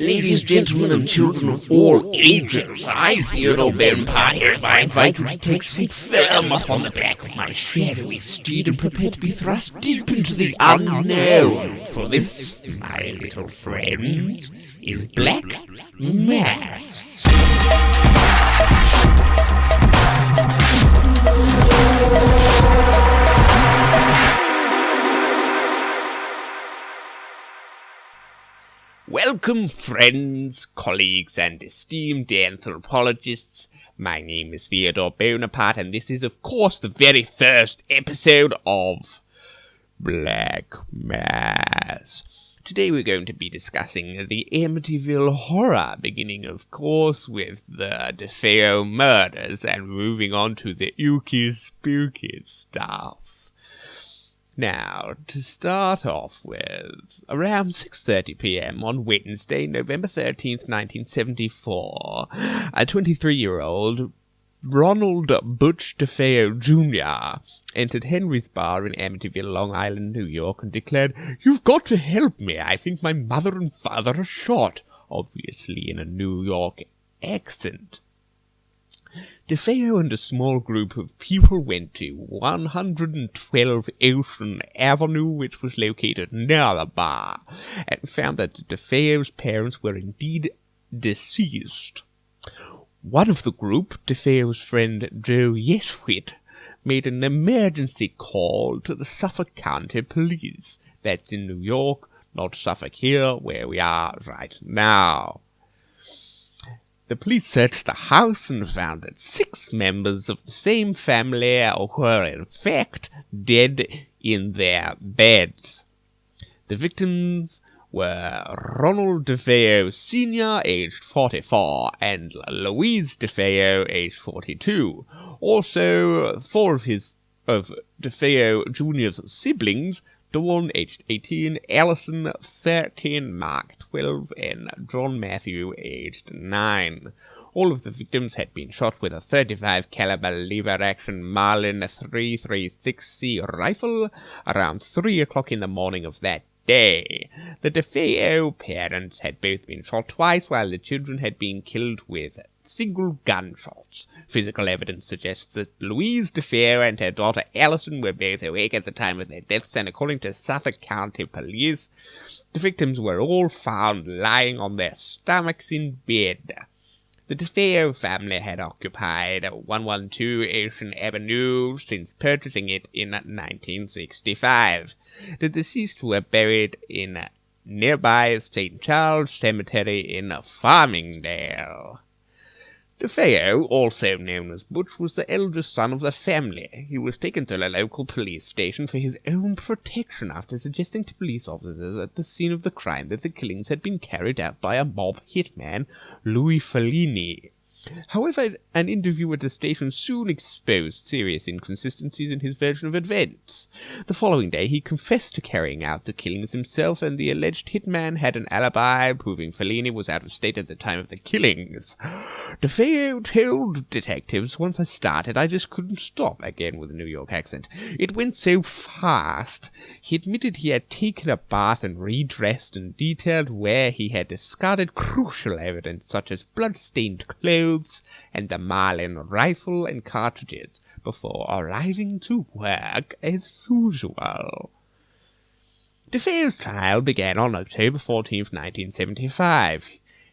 Ladies, gentlemen, and children of all ages, I, Theodore Bonaparte, hereby invite you to take seat firm upon the back of my shadowy steed and prepare to be thrust deep into the unknown. For this, my little friends, is Black Mass. Welcome, friends, colleagues, and esteemed anthropologists. My name is Theodore Bonaparte, and this is, of course, the very first episode of Black Mass. Today we're going to be discussing the Amityville horror, beginning, of course, with the DeFeo murders and moving on to the ooky spooky stuff. Now, to start off with, around 6:30 p.m. on Wednesday, November 13th, 1974, a 23-year-old Ronald Butch DeFeo Jr. entered Henry's Bar in Amityville, Long Island, New York, and declared, "You've got to help me. I think my mother and father are shot," obviously in a New York accent. DeFeo and a small group of people went to 112 Ocean Avenue, which was located near the bar, and found that DeFeo's parents were indeed deceased. One of the group, DeFeo's friend Joe Yeswit, made an emergency call to the Suffolk County Police. That's in New York, not Suffolk here, where we are right now. The police searched the house and found that 6 members of the same family were in fact dead in their beds. The victims were Ronald DeFeo Sr., aged 44, and Louise DeFeo, aged 42. Also, 4 of DeFeo Jr.'s siblings, Dawn, aged 18, Allison, 13, Mark, 12, and John Matthew, aged 9. All of the victims had been shot with a 35 caliber lever-action Marlin 336C rifle around 3 o'clock in the morning of that day. The DeFeo parents had both been shot twice, while the children had been killed with single gunshots. Physical evidence suggests that Louise DeFeo and her daughter Allison were both awake at the time of their deaths, and according to Suffolk County Police, the victims were all found lying on their stomachs in bed. The DeFeo family had occupied 112 Ocean Avenue since purchasing it in 1965. The deceased were buried in nearby St. Charles Cemetery in Farmingdale. DeFeo, also known as Butch, was the eldest son of the family. He was taken to the local police station for his own protection after suggesting to police officers at the scene of the crime that the killings had been carried out by a mob hitman, Louis Fellini. However, an interview at the station soon exposed serious inconsistencies in his version of events. The following day, he confessed to carrying out the killings himself, and the alleged hitman had an alibi, proving Fellini was out of state at the time of the killings. DeFeo told detectives, "Once I started, I just couldn't stop," again with a New York accent. "It went so fast." He admitted he had taken a bath and redressed, and detailed where he had discarded crucial evidence such as blood-stained clothes and the Marlin rifle and cartridges before arriving to work as usual. DeFeo's trial began on October 14, 1975.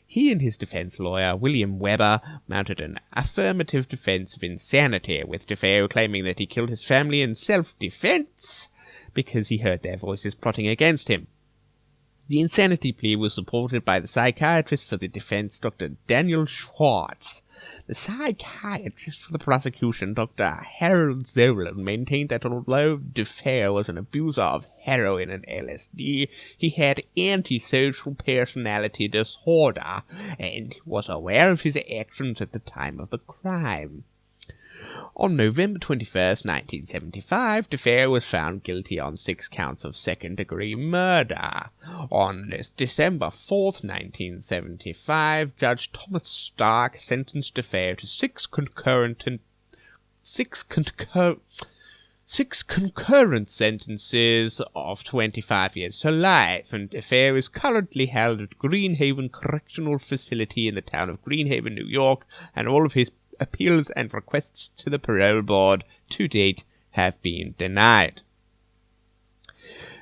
He and his defense lawyer, William Weber, mounted an affirmative defense of insanity, with DeFeo claiming that he killed his family in self-defense because he heard their voices plotting against him. The insanity plea was supported by the psychiatrist for the defense, Dr. Daniel Schwartz. The psychiatrist for the prosecution, Dr. Harold Zolan, maintained that although DeFeo was an abuser of heroin and LSD, he had antisocial personality disorder and was aware of his actions at the time of the crime. On November 21st, 1975, DeFeo was found guilty on 6 counts of second-degree murder. On December 4th, 1975, Judge Thomas Stark sentenced DeFeo to 6 concurrent 6 concurrent sentences of 25 years to life, and DeFeo is currently held at Greenhaven Correctional Facility in the town of Greenhaven, New York, and all of his appeals and requests to the parole board to date have been denied.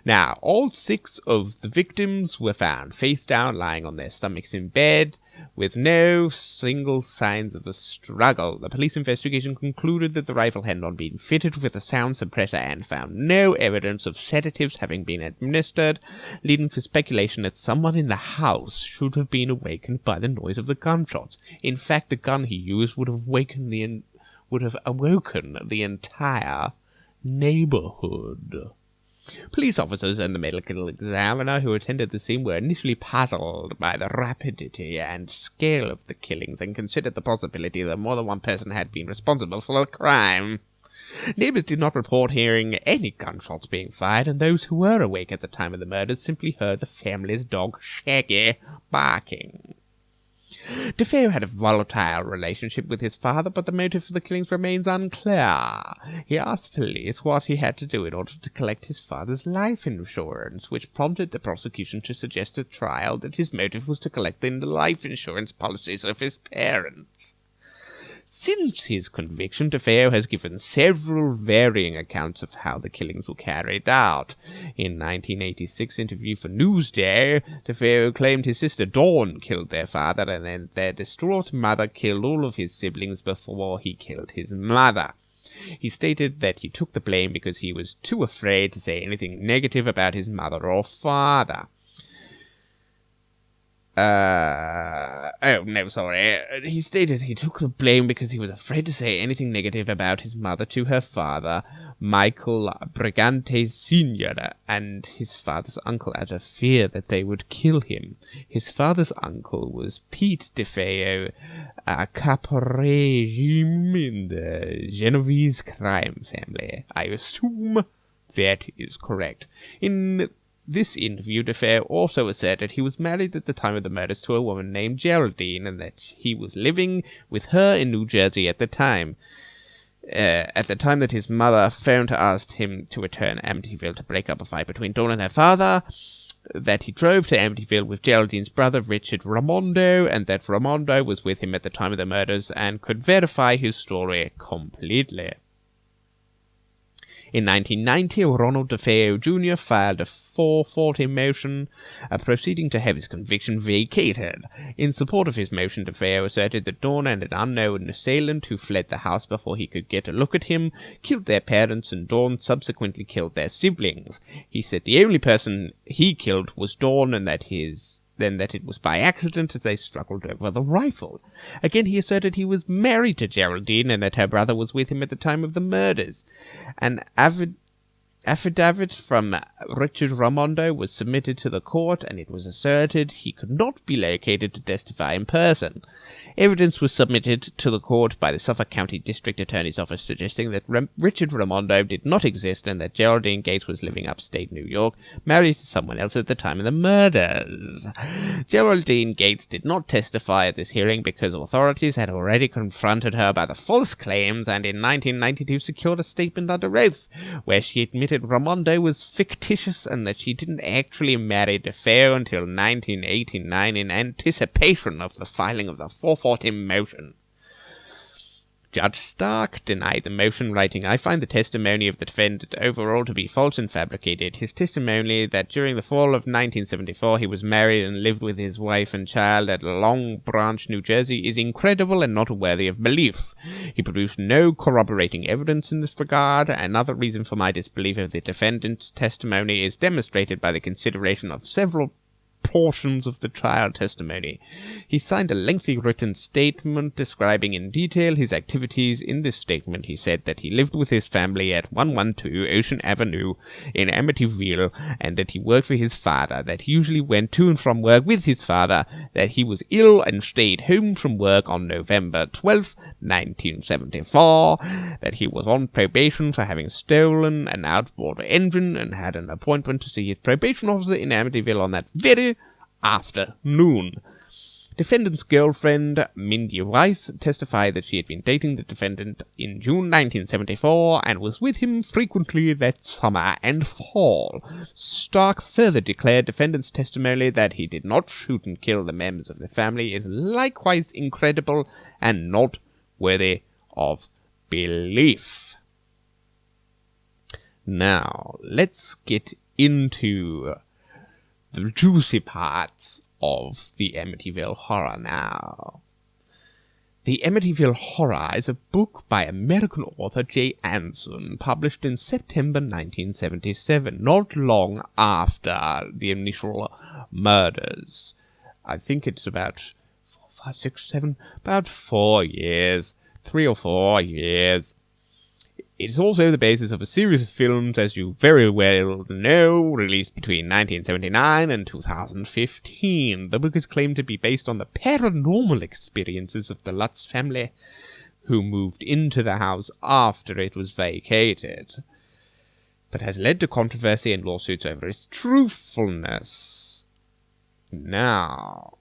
Now, all 6 of the victims were found face down, lying on their stomachs in bed, with no single signs of a struggle. The police investigation concluded that the rifle had not been fitted with a sound suppressor and found no evidence of sedatives having been administered, leading to speculation that someone in the house should have been awakened by the noise of the gunshots. In fact, the gun he used would have awoken the entire neighborhood. Police officers and the medical examiner who attended the scene were initially puzzled by the rapidity and scale of the killings and considered the possibility that more than one person had been responsible for the crime. Neighbors did not report hearing any gunshots being fired, and those who were awake at the time of the murders simply heard the family's dog Shaggy barking. DeFeo had a volatile relationship with his father, but the motive for the killings remains unclear. He asked police what he had to do in order to collect his father's life insurance, which prompted the prosecution to suggest at trial that his motive was to collect the life insurance policies of his parents. Since his conviction, DeFeo has given several varying accounts of how the killings were carried out. In 1986 interview for Newsday, DeFeo claimed his sister Dawn killed their father, and then their distraught mother killed all of his siblings before he killed his mother. He stated that he took the blame because he was too afraid to say anything negative about his mother or father. He stated he took the blame because he was afraid to say anything negative about his mother to her father, Michael Brigante Sr., and his father's uncle out of fear that they would kill him. His father's uncle was Pete DeFeo, a caporegime in the Genovese crime family. I assume that is correct. In this interview, DeFeo also asserted he was married at the time of the murders to a woman named Geraldine, and that he was living with her in New Jersey at the time. At the time that his mother phoned to ask him to return to Amityville to break up a fight between Dawn and her father, that he drove to Amityville with Geraldine's brother Richard Raimondo, and that Raimondo was with him at the time of the murders and could verify his story completely. In 1990, Ronald DeFeo Jr. filed a 440 motion, proceeding to have his conviction vacated. In support of his motion, DeFeo asserted that Dawn and an unknown assailant who fled the house before he could get a look at him killed their parents, and Dawn subsequently killed their siblings. He said the only person he killed was Dawn, and that it was by accident as they struggled over the rifle. Again, he asserted he was married to Geraldine and that her brother was with him at the time of the murders. An affidavit from Richard Raimondo was submitted to the court, and it was asserted he could not be located to testify in person. Evidence was submitted to the court by the Suffolk County District Attorney's Office suggesting that Richard Raimondo did not exist and that Geraldine Gates was living upstate New York, married to someone else at the time of the murders. Geraldine Gates did not testify at this hearing because authorities had already confronted her by the false claims, and in 1992 secured a statement under oath where she admitted Raimondo was fictitious and that she didn't actually marry DeFeo until 1989 in anticipation of the filing of the 440 motion. Judge Stark denied the motion, writing, "I find the testimony of the defendant overall to be false and fabricated. His testimony that during the fall of 1974 he was married and lived with his wife and child at Long Branch, New Jersey, is incredible and not worthy of belief. He produced no corroborating evidence in this regard. Another reason for my disbelief of the defendant's testimony is demonstrated by the consideration of several portions of the trial testimony. He signed a lengthy written statement describing in detail his activities. In this statement, he said that he lived with his family at 112 Ocean Avenue in Amityville, and that he worked for his father, that he usually went to and from work with his father, that he was ill and stayed home from work on November 12, 1974, that he was on probation for having stolen an outboard engine and had an appointment to see his probation officer in Amityville on that very afternoon. Defendant's girlfriend, Mindy Weiss, testified that she had been dating the defendant in June 1974 and was with him frequently that summer and fall. Stark further declared defendant's testimony that he did not shoot and kill the members of the family is likewise incredible and not worthy of belief. Now, let's get into the juicy parts of the Amityville Horror now. The Amityville Horror is a book by American author J. Anson, published in September 1977, not long after the initial murders. I think it's about 4 years. 3 or 4 years. It is also the basis of a series of films, as you very well know, released between 1979 and 2015. The book is claimed to be based on the paranormal experiences of the Lutz family, who moved into the house after it was vacated, but has led to controversy and lawsuits over its truthfulness. Now,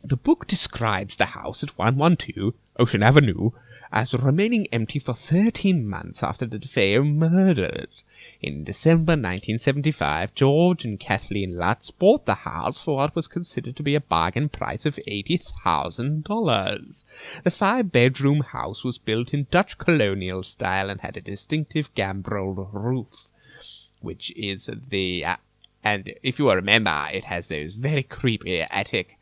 the book describes the house at 112 Ocean Avenue as remaining empty for 13 months after the DeFeo murders. In December 1975, George and Kathleen Lutz bought the house for what was considered to be a bargain price of $80,000. The 5-bedroom house was built in Dutch colonial style and had a distinctive gambrel roof, which is and if you remember, it has those very creepy attic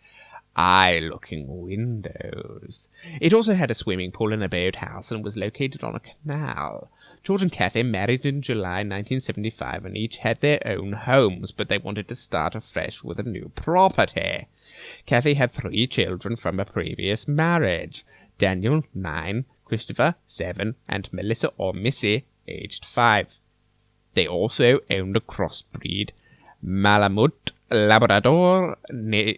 eye-looking windows. It also had a swimming pool and a boathouse and was located on a canal. George and Kathy married in July 1975 and each had their own homes, but they wanted to start afresh with a new property. Kathy had 3 children from a previous marriage: Daniel, 9, Christopher, 7, and Melissa or Missy, aged 5. They also owned a crossbreed Malamute Labrador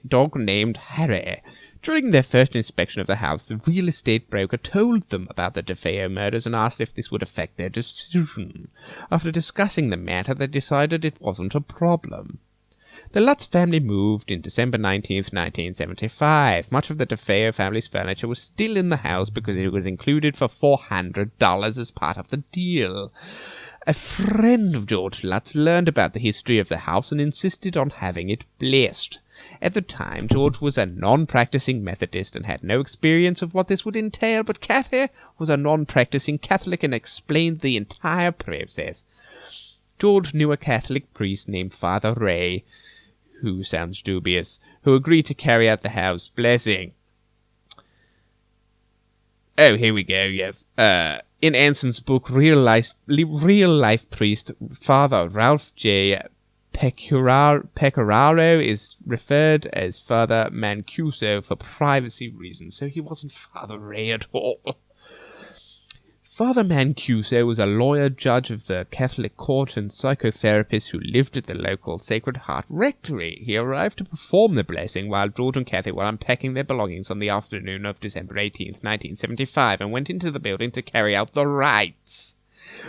dog named Harry. During their first inspection of the house, the real estate broker told them about the DeFeo murders and asked if this would affect their decision. After discussing the matter, they decided it wasn't a problem. The Lutz family moved in December 19, 1975. Much of the DeFeo family's furniture was still in the house because it was included for $400 as part of the deal. A friend of George Lutz learned about the history of the house and insisted on having it blessed. At the time, George was a non-practicing Methodist and had no experience of what this would entail, but Kathy was a non-practicing Catholic and explained the entire process. George knew a Catholic priest named Father Ray, who sounds dubious, who agreed to carry out the house blessing. Oh, here we go, yes. In Anson's book, real life priest Father Ralph J. Pecoraro is referred as Father Mancuso for privacy reasons, so he wasn't Father Ray at all. Father Mancuso was a lawyer, judge of the Catholic court, and psychotherapist who lived at the local Sacred Heart Rectory. He arrived to perform the blessing while George and Kathy were unpacking their belongings on the afternoon of December 18th, 1975, and went into the building to carry out the rites.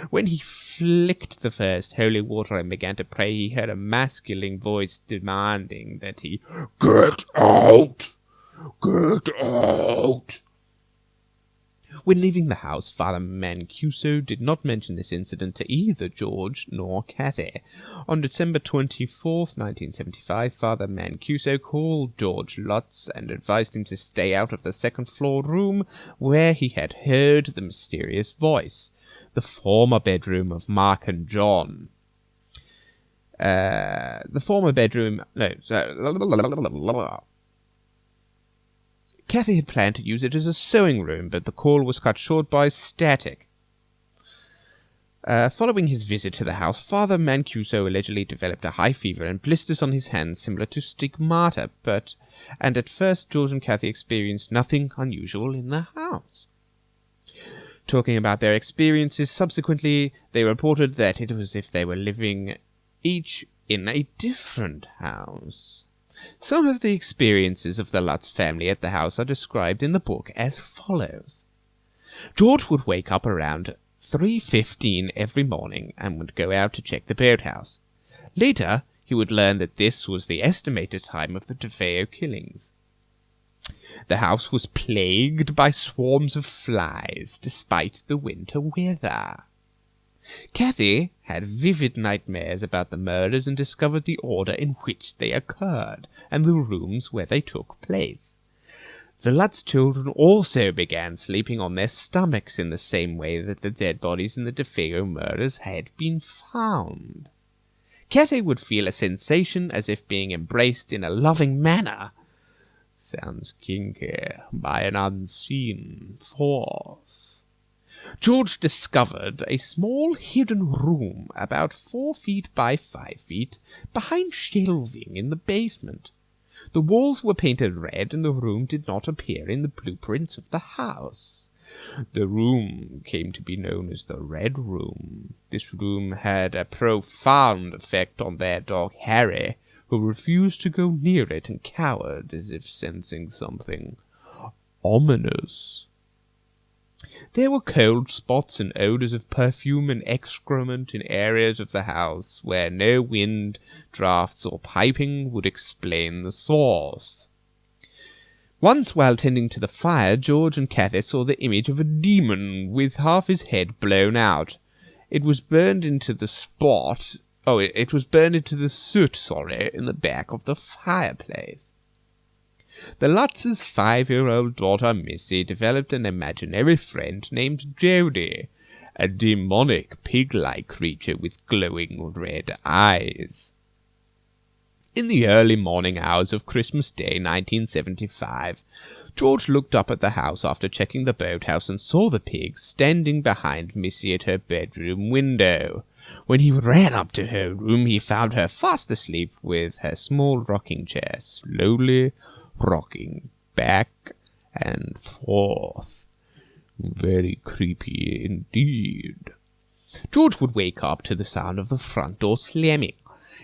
When he flicked the first holy water and began to pray, he heard a masculine voice demanding that he get out! Get out! When leaving the house, Father Mancuso did not mention this incident to either George nor Kathy. On December 24th, 1975, Father Mancuso called George Lutz and advised him to stay out of the second-floor room where he had heard the mysterious voice, the former bedroom of Mark and John. Kathy had planned to use it as a sewing room, but the call was cut short by static. Following his visit to the house, Father Mancuso allegedly developed a high fever and blisters on his hands similar to stigmata, and at first George and Kathy experienced nothing unusual in the house. Talking about their experiences, subsequently they reported that it was as if they were living each in a different house. Some of the experiences of the Lutz family at the house are described in the book as follows. George would wake up around 3:15 every morning and would go out to check the boathouse. Later, he would learn that this was the estimated time of the DeFeo killings. The house was plagued by swarms of flies, despite the winter weather. Kathy had vivid nightmares about the murders and discovered the order in which they occurred, and the rooms where they took place. The Lutz children also began sleeping on their stomachs in the same way that the dead bodies in the DeFeo murders had been found. Kathy would feel a sensation as if being embraced in a loving manner. Sounds kinky, by an unseen force. George discovered a small hidden room about 4 feet by 5 feet behind shelving in the basement. The walls were painted red and the room did not appear in the blueprints of the house. The room came to be known as the Red Room. This room had a profound effect on their dog Harry, who refused to go near it and cowered as if sensing something ominous. There were cold spots and odors of perfume and excrement in areas of the house where no wind, drafts, or piping would explain the source. Once, while tending to the fire, George and Kathy saw the image of a demon with half his head blown out. It was burned into the soot, in the back of the fireplace. The Lutz's 5-year-old daughter Missy developed an imaginary friend named Jody, a demonic pig-like creature with glowing red eyes. In the early morning hours of Christmas Day, 1975, George looked up at the house after checking the boathouse and saw the pig standing behind Missy at her bedroom window. When he ran up to her room, he found her fast asleep with her small rocking chair slowly rocking back and forth. Very creepy indeed. George would wake up to the sound of the front door slamming.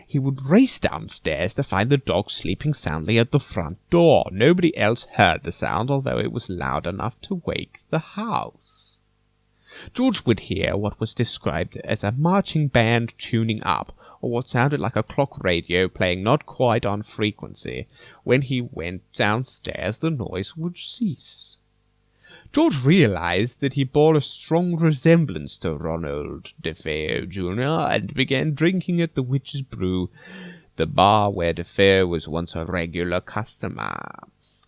He would race downstairs to find the dog sleeping soundly at the front door. Nobody else heard the sound, although it was loud enough to wake the house. George would hear what was described as a marching band tuning up, or what sounded like a clock radio playing not quite on frequency. When he went downstairs, the noise would cease. George realized that he bore a strong resemblance to Ronald DeFeo Jr. and began drinking at the Witch's Brew, the bar where DeFeo was once a regular customer.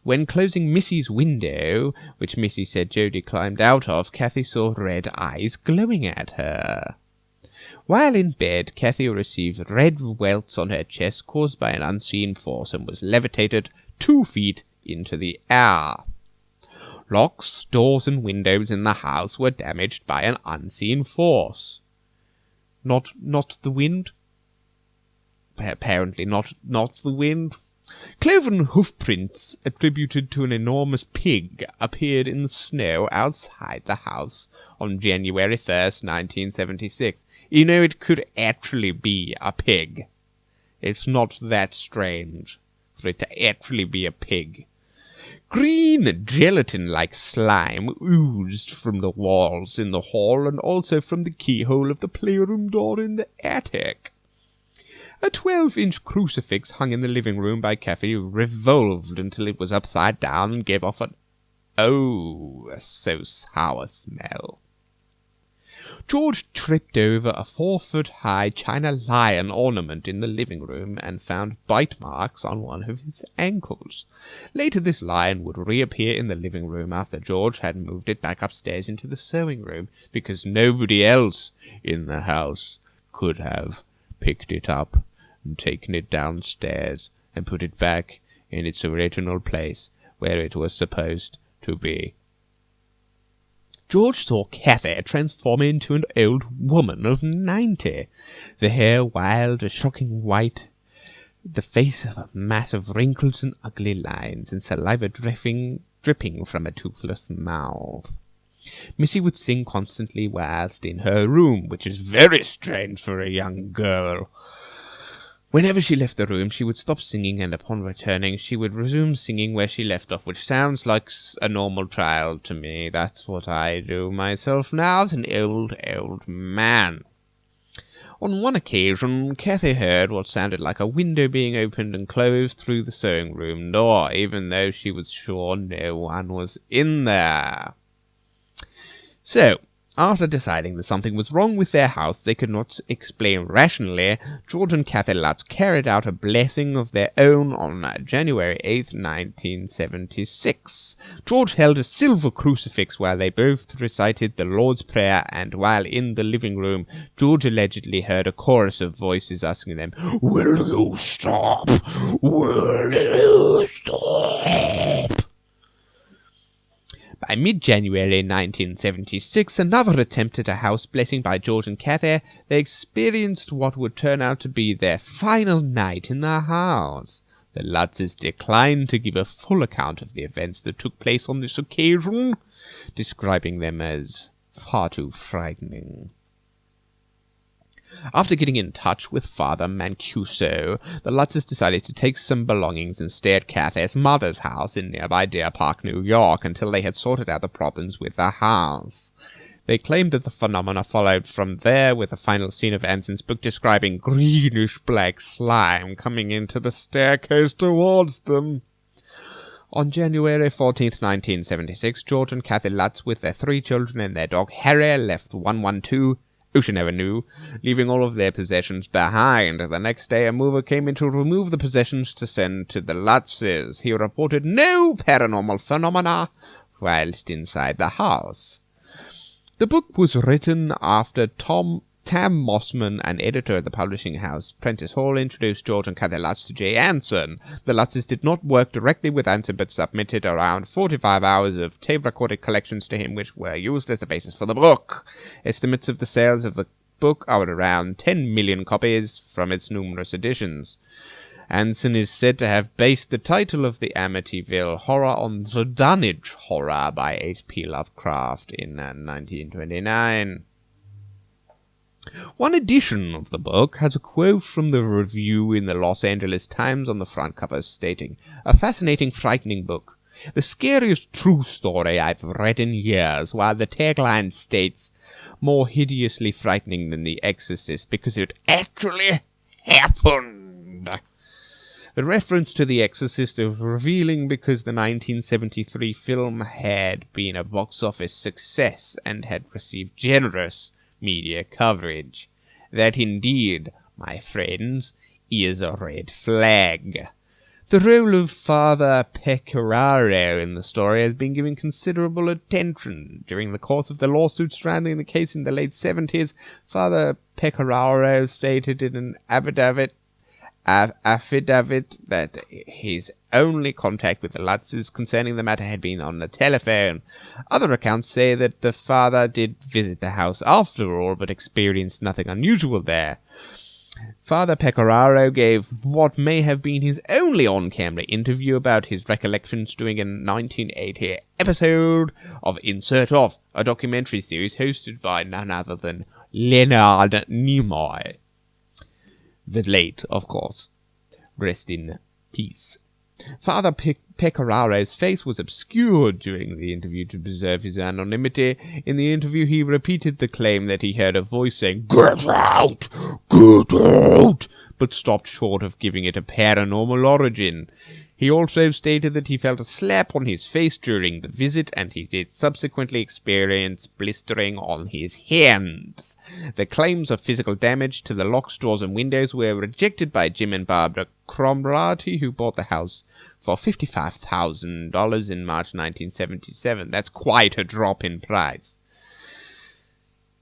When closing Missy's window, which Missy said Jody climbed out of, Kathy saw red eyes glowing at her. While in bed, Kathy received red welts on her chest caused by an unseen force and was levitated 2 feet into the air. Locks, doors, and windows in the house were damaged by an unseen force. Not the wind? Apparently not the wind. Cloven hoofprints attributed to an enormous pig appeared in the snow outside the house on January 1st, 1976. You know, it could actually be a pig. It's not that strange for it to actually be a pig. Green gelatin-like slime oozed from the walls in the hall and also from the keyhole of the playroom door in the attic. A 12-inch crucifix hung in the living room by Kathy revolved until it was upside down and gave off an so-sour smell. George tripped over a 4-foot-high China lion ornament in the living room and found bite marks on one of his ankles. Later, this lion would reappear in the living room after George had moved it back upstairs into the sewing room, because nobody else in the house could have picked it up and taken it downstairs and put it back in its original place where it was supposed to be. George saw Kathy transform into an old woman of 90, the hair wild, a shocking white, the face of a mass of wrinkles and ugly lines, and saliva dripping from a toothless mouth. Missy would sing constantly whilst in her room, which is very strange for a young girl. Whenever she left the room, she would stop singing, and upon returning, she would resume singing where she left off, which sounds like a normal child to me. That's what I do myself now as an old man. On one occasion, Kathy heard what sounded like a window being opened and closed through the sewing room door, even though she was sure no one was in there. So, after deciding that something was wrong with their house they could not explain rationally, George and Kathy Lutz carried out a blessing of their own on January 8th, 1976. George held a silver crucifix while they both recited the Lord's Prayer, and while in the living room, George allegedly heard a chorus of voices asking them, "Will you stop? Will you stop?" By mid-January 1976, another attempt at a house blessing by George and Kathy, they experienced what would turn out to be their final night in the house. The Lutzes declined to give a full account of the events that took place on this occasion, describing them as far too frightening. After getting in touch with Father Mancuso, the Lutzes decided to take some belongings and stay at Kathy's mother's house in nearby Deer Park, New York, until they had sorted out the problems with the house. They claimed that the phenomena followed from there, with a final scene of Anson's book describing greenish-black slime coming into the staircase towards them. On January 14th, 1976, George and Kathy Lutz, with their 3 children and their dog Harry, left 112 Ocean Avenue, leaving all of their possessions behind. The next day, a mover came in to remove the possessions to send to the Lutzes. He reported no paranormal phenomena whilst inside the house. The book was written after Tam Mossman, an editor at the publishing house Prentice Hall, introduced George and Kathy Lutz to J. Anson. The Lutzes did not work directly with Anson, but submitted around 45 hours of tape-recorded collections to him, which were used as the basis for the book. Estimates of the sales of the book are around 10 million copies from its numerous editions. Anson is said to have based the title of the Amityville horror on the Dunwich Horror by H.P. Lovecraft in 1929. One edition of the book has a quote from the review in the Los Angeles Times on the front cover stating, "A fascinating, frightening book. The scariest true story I've read in years," while the tagline states, "more hideously frightening than The Exorcist because it actually happened." The reference to The Exorcist is revealing because the 1973 film had been a box office success and had received generous media coverage. That indeed, my friends, is a red flag. The role of Father Pecoraro in the story has been given considerable attention. During the course of the lawsuit surrounding the case in the late 70s, Father Pecoraro stated in an affidavit that his only contact with the Lutzes concerning the matter had been on the telephone. Other accounts say that the father did visit the house after all, but experienced nothing unusual there. Father Pecoraro gave what may have been his only on-camera interview about his recollections during a 1980 episode of Insert Off, a documentary series hosted by none other than Leonard Nimoy. The late, of course. Rest in peace. Father Pecораro's face was obscured during the interview to preserve his anonymity. In the interview, he repeated the claim that he heard a voice saying, "Get out! Get out!" but stopped short of giving it a paranormal origin. He also stated that he felt a slap on his face during the visit, and he did subsequently experience blistering on his hands. The claims of physical damage to the locks, doors, and windows were rejected by Jim and Barbara Cromrati, who bought the house for $55,000 in March 1977. That's quite a drop in price.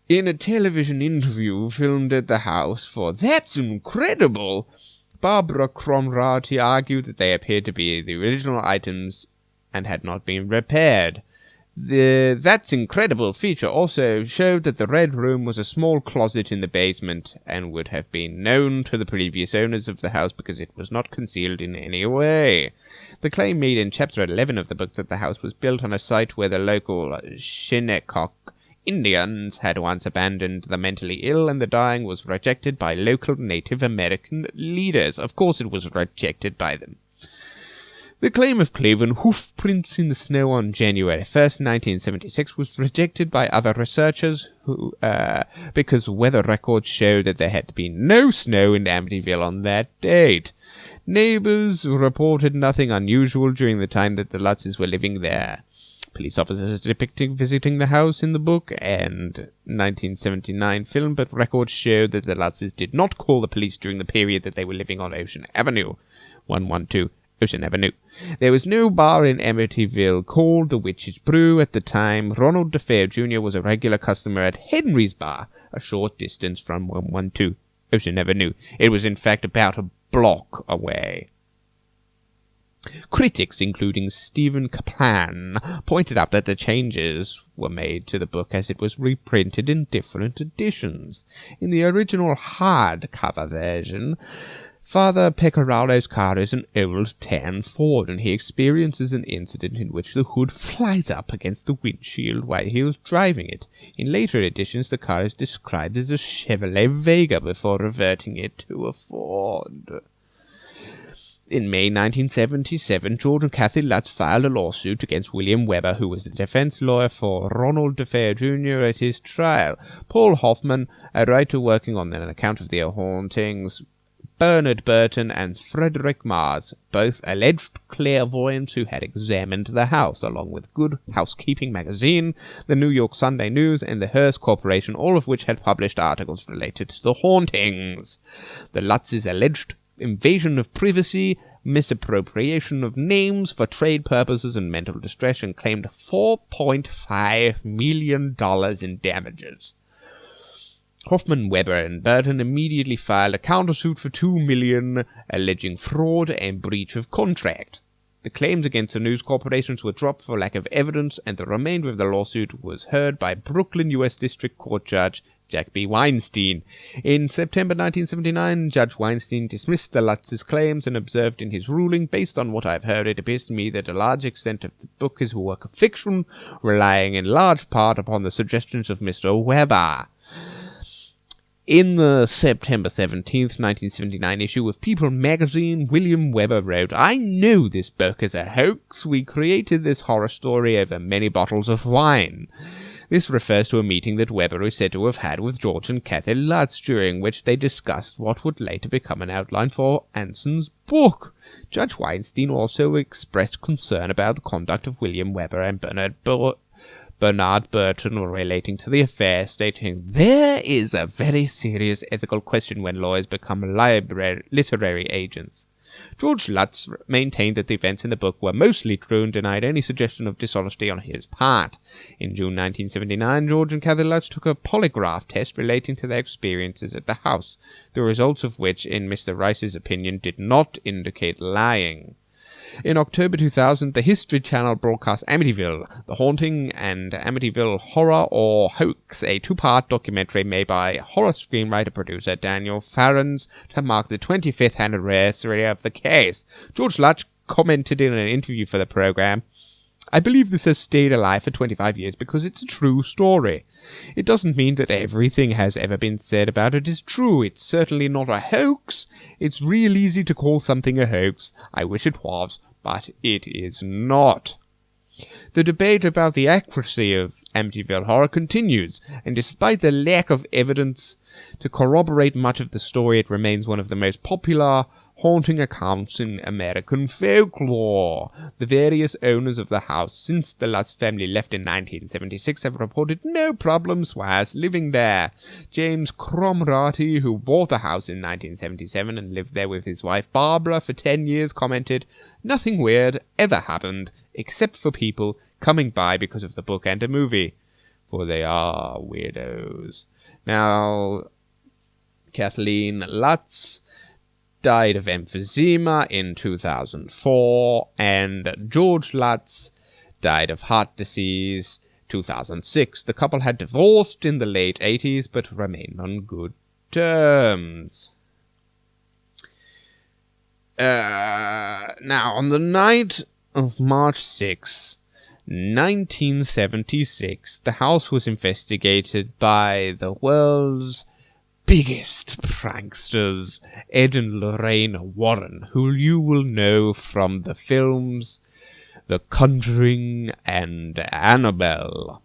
In a television interview filmed at the house for That's Incredible, Barbara Cromrati argued that they appeared to be the original items and had not been repaired. The That's Incredible feature also showed that the Red Room was a small closet in the basement and would have been known to the previous owners of the house because it was not concealed in any way. The claim made in Chapter 11 of the book that the house was built on a site where the local Shinnecock Indians had once abandoned the mentally ill and the dying was rejected by local Native American leaders. Of course it was rejected by them. The claim of cloven hoof prints in the snow on January 1st, 1976 was rejected by other researchers because weather records showed that there had been no snow in Amityville on that date. Neighbors reported nothing unusual during the time that the Lutzes were living there. Police officers depicting visiting the house in the book and 1979 film, but records showed that the Lutzes did not call the police during the period that they were living on Ocean Avenue, 112 Ocean Avenue. There was no bar in Amityville called the Witch's Brew at the time. Ronald DeFeo Jr. was a regular customer at Henry's Bar, a short distance from 112 Ocean Avenue. It was in fact about a block away. Critics, including Stephen Kaplan, pointed out that the changes were made to the book as it was reprinted in different editions. In the original hardcover version, Father Pecoralo's car is an old tan Ford, and he experiences an incident in which the hood flies up against the windshield while he is driving it. In later editions, the car is described as a Chevrolet Vega before reverting it to a Ford. In May 1977, George and Kathy Lutz filed a lawsuit against William Weber, who was the defense lawyer for Ronald DeFeo Jr. at his trial. Paul Hoffman, a writer working on an account of the hauntings, Bernard Burton and Frederick Mars, both alleged clairvoyants who had examined the house, along with Good Housekeeping magazine, the New York Sunday News, and the Hearst Corporation, all of which had published articles related to the hauntings. The Lutzes alleged invasion of privacy, misappropriation of names for trade purposes, and mental distress, and claimed $4.5 million in damages. Hoffman, Weber, and Burton immediately filed a countersuit for $2 million, alleging fraud and breach of contract. The claims against the news corporations were dropped for lack of evidence, and the remainder of the lawsuit was heard by Brooklyn U.S. District Court Judge Jack B. Weinstein. In September 1979, Judge Weinstein dismissed the Lutz's claims and observed in his ruling, "Based on what I've heard, it appears to me that a large extent of the book is a work of fiction, relying in large part upon the suggestions of Mr. Weber." In the September 17th, 1979 issue of People magazine, William Weber wrote, "I know this book is a hoax. We created this horror story over many bottles of wine." This refers to a meeting that Weber is said to have had with George and Kathy Lutz, during which they discussed what would later become an outline for Anson's book. Judge Weinstein also expressed concern about the conduct of William Weber and Bernard Burton relating to the affair, stating, "There is a very serious ethical question when lawyers become literary agents." George Lutz maintained that the events in the book were mostly true and denied any suggestion of dishonesty on his part. In June 1979, George and Kathy Lutz took a polygraph test relating to their experiences at the house, the results of which, in Mr. Rice's opinion, did not indicate lying. In October 2000, the History Channel broadcast Amityville, The Haunting and Amityville Horror or Hoax, a two-part documentary made by horror screenwriter-producer Daniel Farrens to mark the 25th anniversary of the case. George Lutz commented in an interview for the program, "I believe this has stayed alive for 25 years because it's a true story. It doesn't mean that everything has ever been said about it is true. It's certainly not a hoax. It's real easy to call something a hoax. I wish it was, but it is not." The debate about the accuracy of Amityville Horror continues, and despite the lack of evidence to corroborate much of the story, it remains one of the most popular haunting accounts in American folklore. The various owners of the house since the Lutz family left in 1976 have reported no problems whilst living there. James Cromrati, who bought the house in 1977 and lived there with his wife Barbara for 10 years, commented, "Nothing weird ever happened, except for people coming by because of the book and a movie. For they are weirdos." Now, Kathleen Lutz died of emphysema in 2004, and George Lutz died of heart disease 2006. The couple had divorced in the late 80s, but remained on good terms. Now, on the night of March 6, 1976, the house was investigated by the world's biggest pranksters, Ed and Lorraine Warren, who you will know from the films The Conjuring and Annabelle.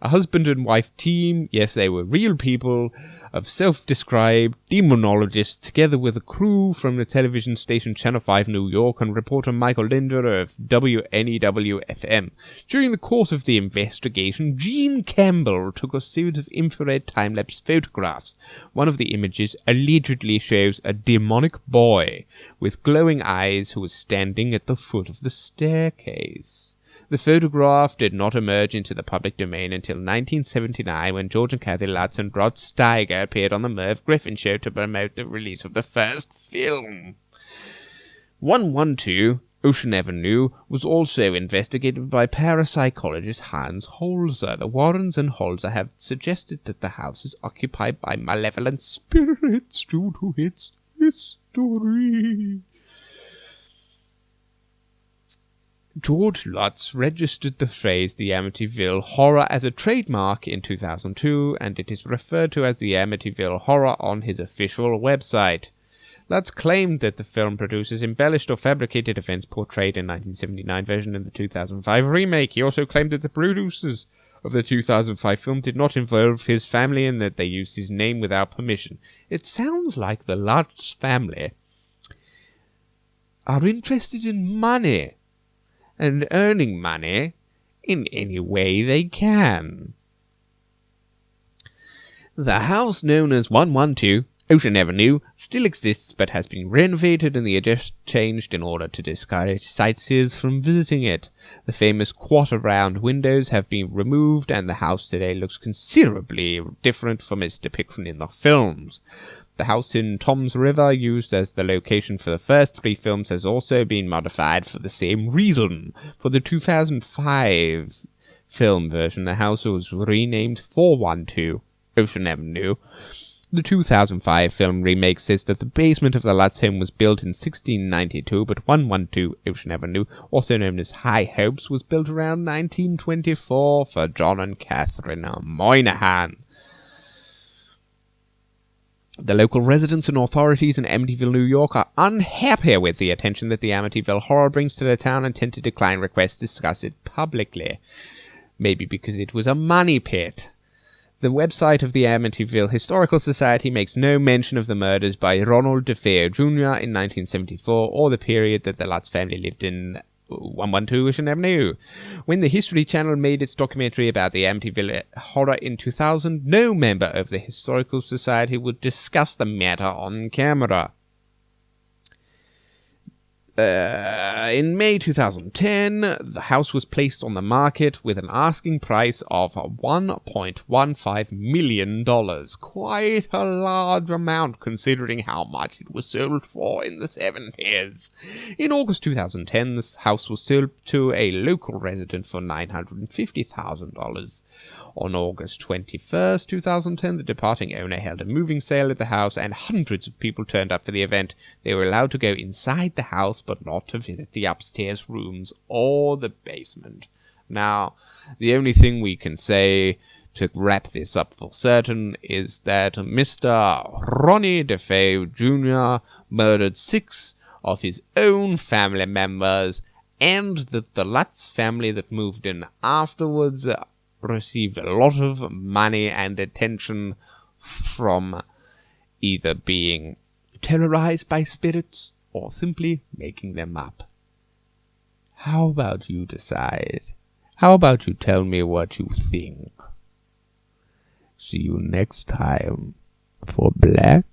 A husband and wife team, yes, they were real people, of self-described demonologists, together with a crew from the television station Channel 5 New York and reporter Michael Linder of WNEW-FM. During the course of the investigation, Gene Campbell took a series of infrared time-lapse photographs. One of the images allegedly shows a demonic boy with glowing eyes who was standing at the foot of the staircase. The photograph did not emerge into the public domain until 1979, when George and Kathy Lutz and Rod Steiger appeared on the Merv Griffin Show to promote the release of the first film. 112 Ocean Avenue was also investigated by parapsychologist Hans Holzer. The Warrens and Holzer have suggested that the house is occupied by malevolent spirits due to its history. George Lutz registered the phrase the Amityville Horror as a trademark in 2002, and it is referred to as the Amityville Horror on his official website. Lutz claimed that the film produces embellished or fabricated events portrayed in 1979 version and the 2005 remake. He also claimed that the producers of the 2005 film did not involve his family and that they used his name without permission. It sounds like the Lutz family are interested in money and earning money in any way they can. The house known as 112 Ocean Avenue still exists but has been renovated and the address changed in order to discourage sightseers from visiting it. The famous quarter-round windows have been removed and the house today looks considerably different from its depiction in the films. The house in Toms River, used as the location for the first 3 films, has also been modified for the same reason. For the 2005 film version, the house was renamed 412 Ocean Avenue. The 2005 film remake says that the basement of the Lutz home was built in 1692, but 112 Ocean Avenue, also known as High Hopes, was built around 1924 for John and Catherine Moynihan. The local residents and authorities in Amityville, New York are unhappy with the attention that the Amityville Horror brings to the town and tend to decline requests to discuss it publicly. Maybe because it was a money pit. The website of the Amityville Historical Society makes no mention of the murders by Ronald DeFeo Jr. in 1974 or the period that the Lutz family lived in 112 Ocean Avenue. When the History Channel made its documentary about the Amityville Horror in 2000, no member of the Historical Society would discuss the matter on camera. In May 2010, the house was placed on the market with an asking price of $1.15 million. Quite a large amount considering how much it was sold for in the 70s. In August 2010, this house was sold to a local resident for $950,000. On August 21st, 2010, the departing owner held a moving sale at the house and hundreds of people turned up for the event. They were allowed to go inside the house but not to visit the upstairs rooms or the basement. Now, the only thing we can say to wrap this up for certain is that Mr. Ronnie DeFeo Jr. murdered 6 of his own family members, and that the Lutz family that moved in afterwards received a lot of money and attention from either being terrorized by spirits or simply making them up. How about you decide? How about you tell me what you think? See you next time for Black